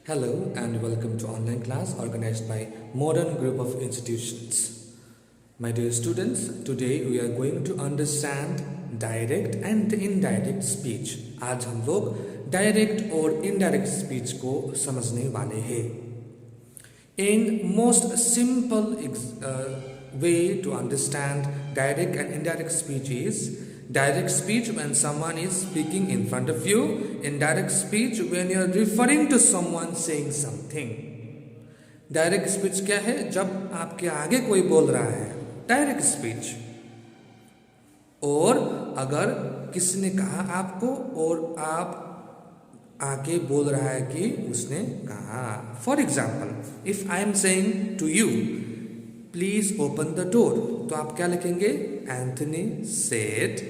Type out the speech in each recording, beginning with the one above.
Hello and welcome to online class organized by Modern Group of Institutions. My dear students, today we are going to understand direct and indirect speech. आज हम लोग direct और indirect speech को समझने वाले हैं. In most simple way to understand direct and indirect speech is direct speech when someone is speaking in front of you, indirect speech when you are referring to someone saying something. Direct speech क्या है? जब आपके आगे कोई बोल रहा है, direct speech. और अगर किसी ने कहा आपको और आप आगे बोल रहा है कि उसने कहा. For example, if I am saying to you please open the door, तो आप क्या लिखेंगे? Anthony said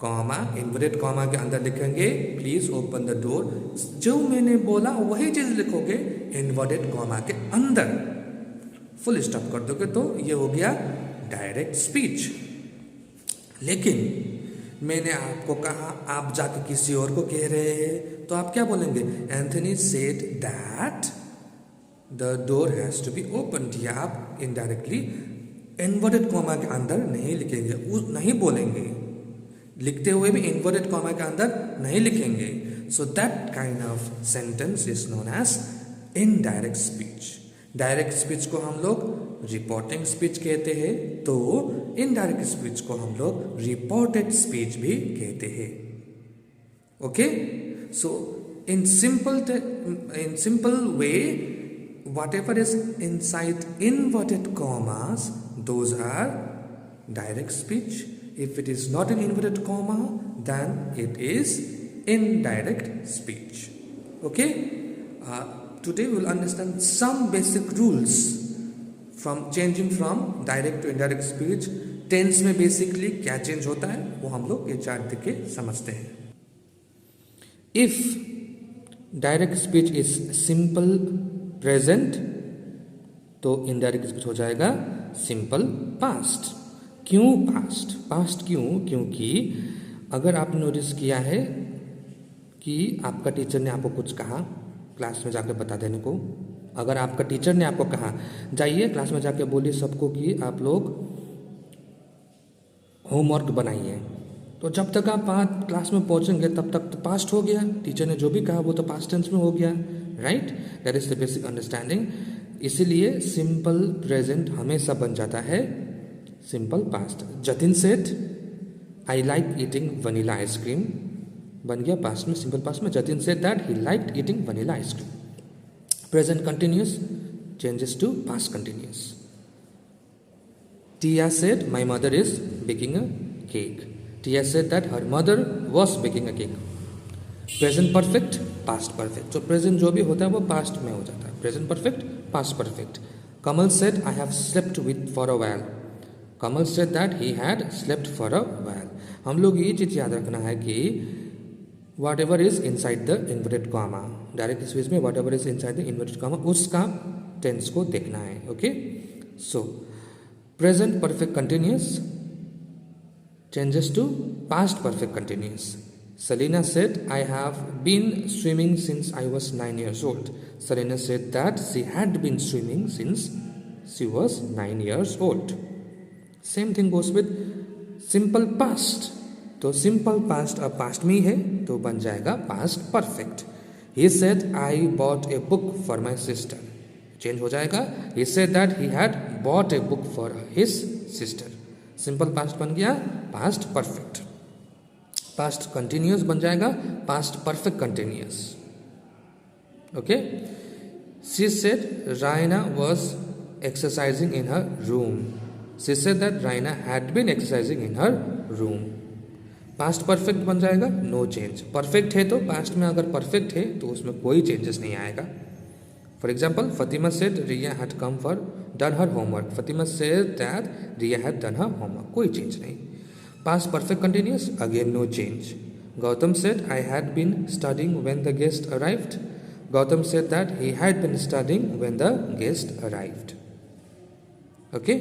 comma, inverted comma के अंदर लिखेंगे प्लीज ओपन द डोर. जो मैंने बोला वही चीज लिखोगे इन्वर्टेड कॉमा के अंदर. फुल स्टॉप कर दोगे तो ये हो गया डायरेक्ट स्पीच. लेकिन मैंने आपको कहा, आप जाके किसी और को कह रहे हैं, तो आप क्या बोलेंगे? Anthony said that the door has to be open. या आप इनडायरेक्टली इन्वर्टेड कॉमा के अंदर नहीं लिखेंगे, नहीं बोलेंगे. लिखते हुए भी इन्वर्टेड कॉमा के अंदर नहीं लिखेंगे. So that kind of sentence is known as indirect speech. Direct speech को हम लोग रिपोर्टिंग स्पीच कहते हैं, तो इनडायरेक्ट स्पीच को हम लोग रिपोर्टेड स्पीच भी कहते हैं. Okay, so in simple way, whatever is inside inverted commas, those are direct speech. If it is not an inverted comma, then it is indirect speech. Okay? Today we will understand some basic rules from changing from direct to indirect speech. Tense में basically क्या change होता है वो हम लोग ये chart देख के समझते हैं. If direct speech is simple present, तो indirect speech हो जाएगा simple past. क्यों पास्ट? पास्ट क्यों? क्योंकि अगर आपने नोटिस किया है कि आपका टीचर ने आपको कुछ कहा क्लास में जाकर बता देने को. अगर आपका टीचर ने आपको कहा जाइए क्लास में जाकर बोलिए सबको कि आप लोग होमवर्क बनाइए, तो जब तक आप क्लास में पहुंचेंगे तब तक तो पास्ट हो गया. टीचर ने जो भी कहा वो तो पास्ट टेंस में हो गया. Right? That is the basic understanding. इसीलिए सिंपल प्रेजेंट हमेशा बन जाता है simple past. Jatin said I like eating vanilla ice cream, बन गया पास्ट में, सिंपल पास्ट में. Jatin said that he liked eating vanilla ice cream. Present continuous changes to past continuous. Tia said my mother is baking a cake. Tia said that her mother was baking a cake. Present perfect, past perfect. तो present जो भी होता है वो past में हो जाता है. Present perfect, past perfect. Kamal said I have slept with for a while. Kamal said that he had slept for a while. हम लोग ये चीज़ याद रखना है कि whatever is inside the inverted comma, direct speech में whatever is inside the inverted comma, उसका tense को देखना है. Okay, so present perfect continuous changes to past perfect continuous. Selena said I have been swimming since I was 9 years old. Selena said that she had been swimming since she was 9 years old. Same thing goes with simple past. तो simple past अब past में ही है तो बन जाएगा past perfect. He said I bought a book for my sister, change हो जाएगा he said that he had bought a book for his sister. Simple past बन गया पास्ट परफेक्ट. पास्ट कंटिन्यूस बन जाएगा past perfect continuous. Okay, she said Raina was exercising in her room. She said that Raina had been exercising in her room. Past perfect बन जाएगा no change. Perfect है तो past में अगर perfect है तो उसमें कोई चेंजेस नहीं आएगा. For example, Fatima said Riya had come for done her homework. Fatima said that Riya had done her homework. कोई चेंज नहीं. Past perfect continuous, again no change. Gautam said I had been studying when the guest arrived. Gautam said that he had been studying when the guest arrived. Okay,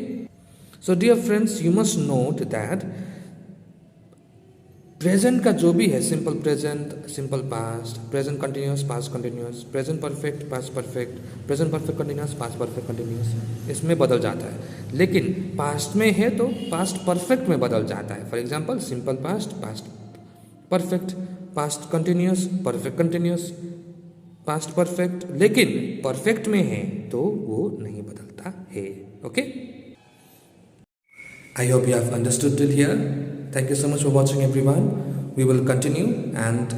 so dear friends, you must note that present का जो भी है, simple present, simple past, present continuous, past continuous, present perfect, past perfect, present perfect continuous, past perfect continuous, इसमें बदल जाता है। लेकिन past में है तो पास्ट परफेक्ट में बदल जाता है। For example simple past, past perfect, past continuous, perfect continuous, past perfect. लेकिन परफेक्ट में है तो वो नहीं बदलता है। Okay, I hope you have understood till here. Thank you so much for watching, everyone. We will continue and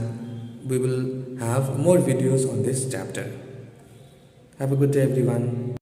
we will have more videos on this chapter. Have a good day, everyone.